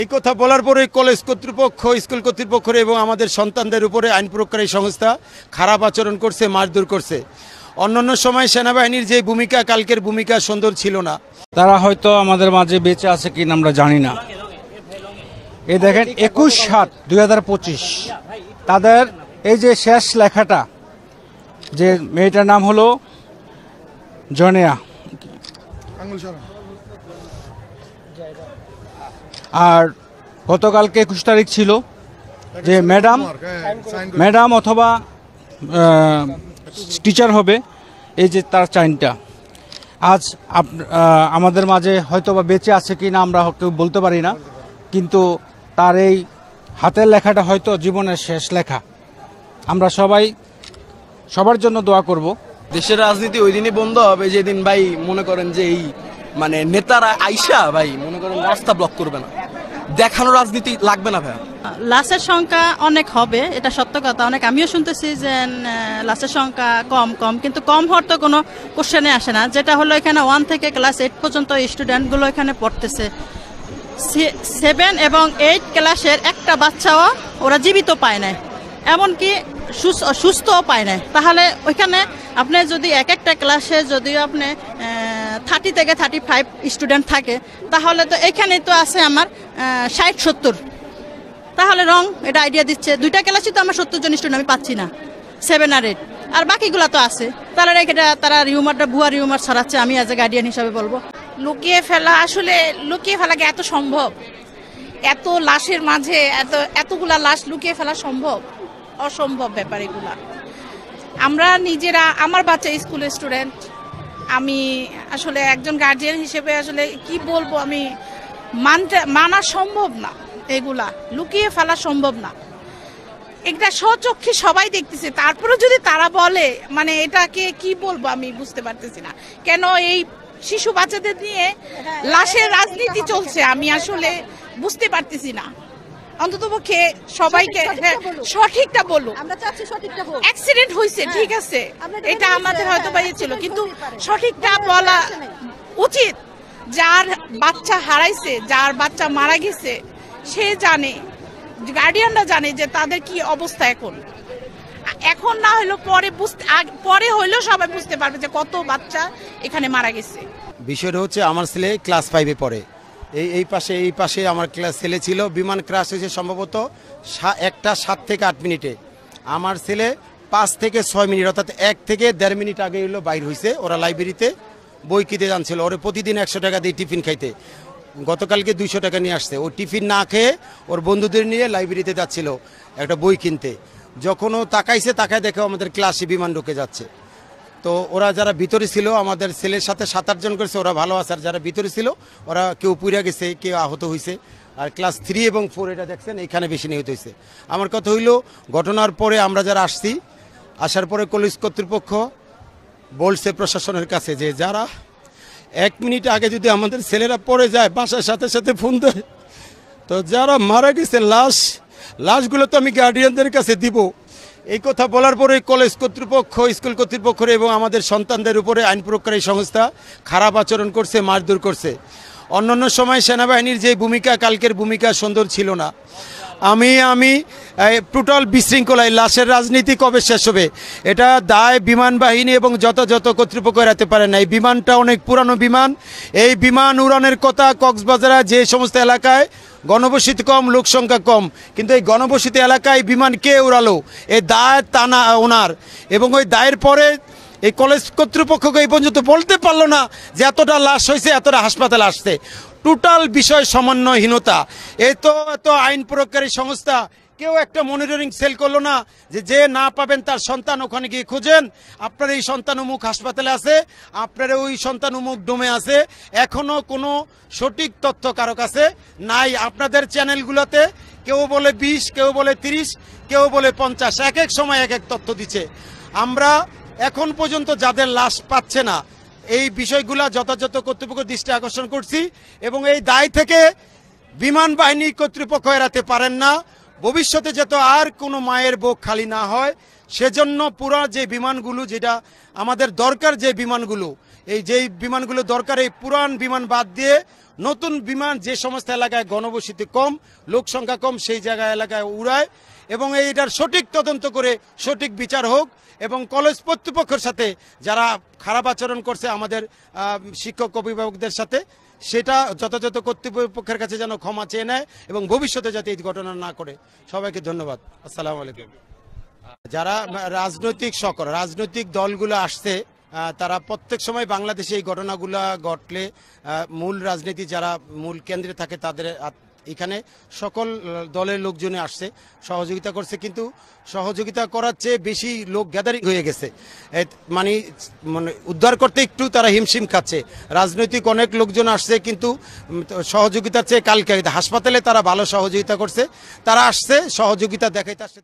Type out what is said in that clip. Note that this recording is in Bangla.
এই কথা বলার পরে কলেজ কর্তৃপক্ষ, স্কুল কর্তৃপক্ষ এবং আমাদের সন্তানদের উপরে আইন প্রয়োগকারী সংস্থা খারাপ আচরণ করছে, মারধর করছে। অন্যান্য সময় সেনাবাহিনীর যে ভূমিকা, কালকের ভূমিকা সুন্দর ছিল না। তারা হয়তো আমাদের মাঝে বেঁচে আছে কিনা আমরা জানি না। এই দেখেন 21/7/2025 তাদের এই যে শেষ লেখাটা, যে মেয়েটার নাম হলো জনেয়া, আর গতকালকে 21 তারিখ ছিল যে ম্যাডাম অথবা টিচার হবে, এই যে তার চাইনটা। আজ আমাদের মাঝে হয়তো বা বেঁচে আছে কি না আমরা কেউ বলতে পারি না, কিন্তু তার এই হাতের লেখাটা হয়তো জীবনের শেষ লেখা। আমরা সবাই সবার জন্য দোয়া করব। দেশের রাজনীতি ওই দিনই বন্ধ হবে যেদিন ভাই মনে করেন যে এই মানে নেতারা আইসা ভাই মনে করেন রাস্তা ব্লক করবে না, দেখানো রাজনীতি লাগবে না ভাই। লাশের সংখ্যা অনেক হবে, এটা সত্য কথা। অনেক আমিও শুনতেছি যে লাশের সংখ্যা কম, কিন্তু কম হওয়ার তো কোনো কোশ্চেনে আসে না। যেটা হলো এখানে 1 থেকে ক্লাস 8 পর্যন্ত স্টুডেন্টগুলো এখানে পড়তেছে। 7 এবং 8 ক্লাসের একটা বাচ্চাও ওরা জীবিত পায় না, এমনকি সুস্থও পায় না। তাহলে ওইখানে আপনি যদি এক একটা ক্লাসে যদিও আপনি 30 থেকে 35 স্টুডেন্ট থাকে, তাহলে তো এখানে তো আছে আমার 60-70। তাহলে রং এটা আইডিয়া দিচ্ছে। 2টা ক্লাসই তো আমার 70 জন স্টুডেন্ট আমি পাচ্ছি না, 7 আর 8, আর বাকিগুলো তো আছে। তাহলে তারা রিউমারটা ভুয়া রিউমার ছড়াচ্ছে, আমি অ্যাজ এ গার্ডিয়ান হিসাবে বলবো। লুকিয়ে ফেলা, আসলে লুকিয়ে ফেলাকে এত সম্ভব? এত লাশের মাঝে এতগুলা লাশ লুকিয়ে ফেলা সম্ভব? অসম্ভব ব্যাপার এগুলা। আমরা নিজেরা, আমার বাচ্চা স্কুলের স্টুডেন্ট, আমি আসলে একজন গার্জিয়ান হিসেবে আসলে কি বলবো, আমি মানা সম্ভব না, এগুলা লুকিয়ে ফেলা সম্ভব না। এটা স্বচক্ষে সবাই দেখতেছে, তারপরে যদি তারা বলে, মানে এটাকে কি বলবো আমি বুঝতে পারতেছি না। কেন এই শিশু বাচ্চাদের নিয়ে লাশের রাজনীতি চলছে আমি আসলে বুঝতে পারতেছি না। অন্ততপক্ষে সবাইকে সঠিকটা বলুক। অ্যাক্সিডেন্ট হয়েছে, ঠিক আছে, এটা আমাদের হয়তো ছিল, কিন্তু সঠিকটা বলা উচিত। যার বাচ্চা হারাইছে, যার বাচ্চা মারা গেছে, সে জানে, গার্ডিয়ানরা জানে যে তাদের কি অবস্থা। এখন না হলেও পরে হইলেও সবাই বুঝতে পারবে যে কত বাচ্চা এখানে মারা গেছে। বিষয়টা হচ্ছে আমার ছেলে ক্লাস 5-এ পড়ে। এই পাশে আমার ছেলে ছিল। বিমান ক্রাশ হয়েছে সম্ভবত 7 থেকে 8 মিনিটে। আমার ছেলে 5 থেকে 6 মিনিট, অর্থাৎ 1 থেকে 1.5 মিনিট আগে হলো বাইর হয়েছে। ওরা লাইব্রেরিতে বই কিনতে জানছিল। ওরা প্রতিদিন 100 টাকা দিয়ে টিফিন খাইতে, গতকালকে 200 টাকা নিয়ে আসছে। ও টিফিন না খেয়ে ওর বন্ধুদের নিয়ে লাইব্রেরিতে যাচ্ছিল একটা বই কিনতে। যখন ও তাকায় দেখে আমাদের ক্লাসে বিমান ঢুকে যাচ্ছে। তো ওরা যারা ভিতরে ছিল, আমাদের ছেলের সাথে 7-8 জন করেছে, ওরা ভালো আছে। আর যারা ভিতরে ছিল ওরা কেউ পুড়ে গেছে, কেউ আহত হয়েছে। আর ক্লাস 3 এবং 4 এটা দেখছেন, এখানে বেশি নিহত হয়েছে। আমার কথা হইল, ঘটনার পরে আমরা যারা আসার পরে কলেজ কর্তৃপক্ষ বলছে প্রশাসনের কাছে যে যারা 1 মিনিট আগে যদি আমাদের ছেলেরা পড়ে যায়, বাসার সাথে ফোন দেয়, তো যারা মারা গেছে লাশগুলো তো আমি গার্ডিয়ানদের কাছে দিব। এই কথা বলার পরে কলেজ কর্তৃপক্ষ, স্কুল কর্তৃপক্ষ এবং আমাদের সন্তানদের উপরে আইন প্রয়োগকারী সংস্থা খারাপ আচরণ করছে, মারধর করছে। অন্যান্য সময় সেনাবাহিনীর যে ভূমিকা, কালকের ভূমিকা সুন্দর ছিল না। আমি টোটাল বিশৃঙ্খলায় লাশের রাজনীতি কবে শেষ হবে? এটা দায় বিমান বাহিনী এবং যথাযথ কর্তৃপক্ষ এড়াতে পারে না। এই বিমানটা অনেক পুরানো বিমান। এই বিমান উড়ানের কথা কক্সবাজারে যে সমস্ত এলাকায় গণবসতি কম, লোক সংখ্যা কম, কিন্তু এই গণবসতি এলাকায় বিমান কে উড়ালো? এই দায় তা না ওনার। এবং ওই দায়ের পরে এই কলেজ কর্তৃপক্ষকে এই পর্যন্ত বলতে পারলো না যে এতটা লাশ হয়েছে, এতটা হাসপাতালে আসছে। টোটাল বিষয় সমন্বয়হীনতা। এত আইন প্রয়োগকারী সংস্থা কেউ একটা মনিটরিং সেল করলো না যে না পাবেন তার সন্তান ওখানে গিয়ে খোঁজেন, আপনার এই সন্তান অমুক হাসপাতালে আছে, আপনার ওই সন্তান অমুক ডোমে আছে। এখনো কোনো সঠিক তথ্য কারো কাছে নাই। আপনাদের চ্যানেলগুলোতে কেউ বলে 20, কেউ বলে 30, কেউ বলে 50, এক এক সময় এক এক তথ্য দিচ্ছে। আমরা এখন পর্যন্ত যাদের লাশ পাচ্ছে না, এই বিষয়গুলা যথাযথ কর্তৃপক্ষ দৃষ্টি আকর্ষণ করছি এবং এই দায় থেকে বিমান বাহিনী কর্তৃপক্ষ এড়াতে পারেন না। ভবিষ্যতে যাতে আর কোনো মায়ের বুক খালি না হয়, সেজন্য পুরো যে বিমানগুলো, যেটা আমাদের দরকার, যে বিমানগুলো, এই যেই বিমানগুলো দরকার এই পুরান বিমান বাদ দিয়ে নতুন বিমান যে সমস্ত এলাকায় গণবসতি কম, লোক সংখ্যা কম, সেই জায়গায় এলাকায় উড়ায় এবং এইটার সঠিক তদন্ত করে সঠিক বিচার হোক এবং কলেজ কর্তৃপক্ষের সাথে যারা খারাপ আচরণ করছে আমাদের শিক্ষক অভিভাবকদের সাথে, সেটা যথাযথ কর্তৃপক্ষের কাছে যেন ক্ষমা চেয়ে নেয় এবং ভবিষ্যতে যাতে এই ঘটনা না করে। সবাইকে ধন্যবাদ। আসসালামু আলাইকুম। যারা রাজনৈতিক দলগুলো আসছে তারা প্রত্যেক সময় বাংলাদেশে এই ঘটনাগুলো ঘটলে মূল রাজনীতি যারা মূল কেন্দ্রে থাকে তাদের এখানে সকল দলের লোকজনে আসছে, সহযোগিতা করছে, কিন্তু সহযোগিতা করার চেয়ে বেশি লোক গ্যাদারিং হয়ে গেছে, মানে উদ্ধার করতে একটু তারা হিমশিম খাচ্ছে। রাজনৈতিক অনেক লোকজন আসছে কিন্তু সহযোগিতার চেয়ে কালকে হাসপাতালে তারা ভালো সহযোগিতা করছে, তারা আসছে সহযোগিতা দেখাইতে আসছে।